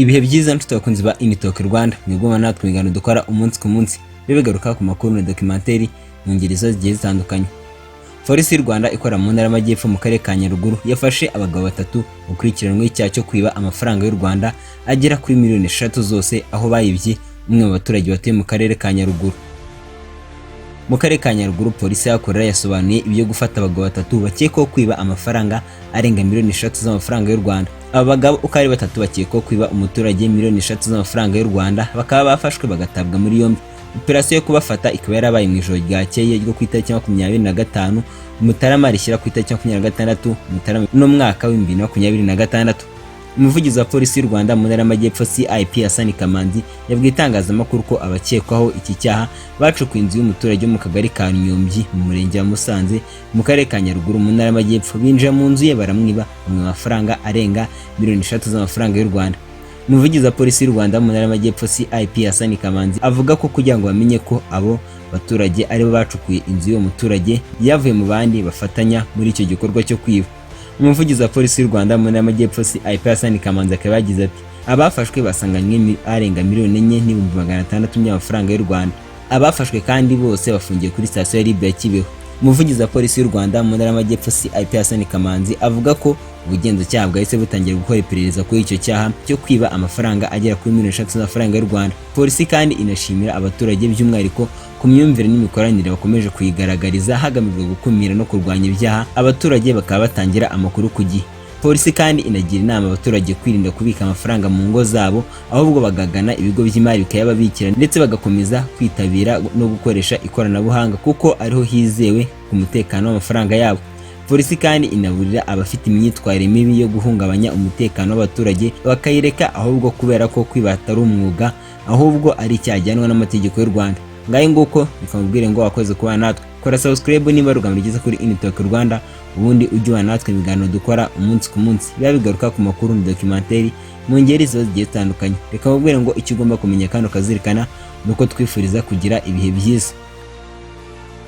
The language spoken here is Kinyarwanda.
Ibihe byiza nshuti bakunzi ba Initalk Rwanda, mwigoma natwe ibiganiro dukora umunsi ku munsi bigaruka ku makuru na documentary mu ngeri zose zigiye zitandukanye. Polisi y'u Rwanda ikora mu ntara y'Amajyepfo mu karere ka Nyaruguru yafashe abagabo batatu bakurikiranwe icyaha cyo kwiba amafaranga y'u Rwanda agera kuri miliyoni 3 zose, aho bayibye umwe mu baturage batuye mu karere ka Nyaruguru. Mu karere ka Nyaruguru, polisi yakorera yasobanuye ibyo gufata abagabo batatu bakekwaho kwiba amafaranga arenga miliyoni 3 z'amafaranga y'u Rwanda. Aba bagabo uko ari batatu bakekwaho kwiba umuturage miliyoni 3 z'amafaranga y'u Rwanda bakaba bafashwe bagatabwa muri yombi. Operasiyo yo kubafata ikaba yarabaye mu ijoro ryakeye ryo ku itariki 25 Mutarama rishyira ku itariki 26 Mutarama n'umwaka wa 2026. Umuvugizi wa polisi y'u Rwanda mu ntara y'Amajyepfo CIP Hassan Kamanzi yabwiye itangazamakuru ko abakekwaho iki cyaha bacukuye inzu y'umuturage wo mu kagari ka Nyombyi mu murenge wa Musanze mu karere ka Nyaruguru mu ntara y'Amajyepfo, binjira mu nzu ye baramwiba mu mafaranga arenga miliyoni 3 z'amafaranga y'u Rwanda. Umuvugizi wa polisi y'u Rwanda mu ntara y'Amajyepfo CIP Hassan Kamanzi avuga ko kugira ngo bamenye ko abo baturage aribo bacukuye inzu y'uwo muturage yavuye mu bandi bafatanya muri icyo gikorwa cyo kwiba. Umuvugizi wa polisi y'u Rwanda mu ntara y'Amajyepfo CIP Hassan Kamanzi akaba yagize ati abafashwe basanganywe arenga miliyoni 4,600 by'amafaranga y'u Rwanda. Abafashwe kandi bose bafungiye kuri sitasiyo ya RIB ya Kibeho. Umuvugizi wa polisi y'u Rwanda mu ntara y'Amajyepfo CIP Hassan Kamanzi avuga ko ubugenzacyaha bwahise butangira gukora iperereza kuri icyo cyaha cyo kwiba amafaranga agera kuri miliyoni 3 z'amafaranga y'u Rwanda. Polisi kandi inashimira abaturage by'umwihariko ku myumvire n'imikoranire bakomeje kuyigaragariza hagamijwe gukumira no kurwanya ibyaha, abaturage bakaba batangira amakuru ku gihe. Polisi kandi inagira inama abaturage kwirinda kubika amafaranga mu ngo zabo, ahubwo bagagana ibigo by'imari bikayababikira ndetse bagakomeza kwitabira no gukoresha ikoranabuhanga kuko ariho hizewe ku mutekano w'amafaranga yabo. Polisi kandi inaburira abafite imyitwarire mibi yo guhungabanya umutekano w'abaturage bakayireka, ahubwo kubera ko kwiba atari umwuga ahubwo ari icyajyanwa n'amategeko y'u Rwanda. Ngaye nguko bikamubwire ngo wakoze kuba natwe, kora subscribe niba rugamije rigeze kuri Initalk Rwanda, ubundi ujye natwe ibiganiro dukora umunsi ku munsi bigaruka ku makuru na documentary mu ngeri zose zigiye zitandukanye. Reka mubwire ngo icyo ugomba kumenya kandi ukazirikana nuko twifuriza kugira ibihe byiza.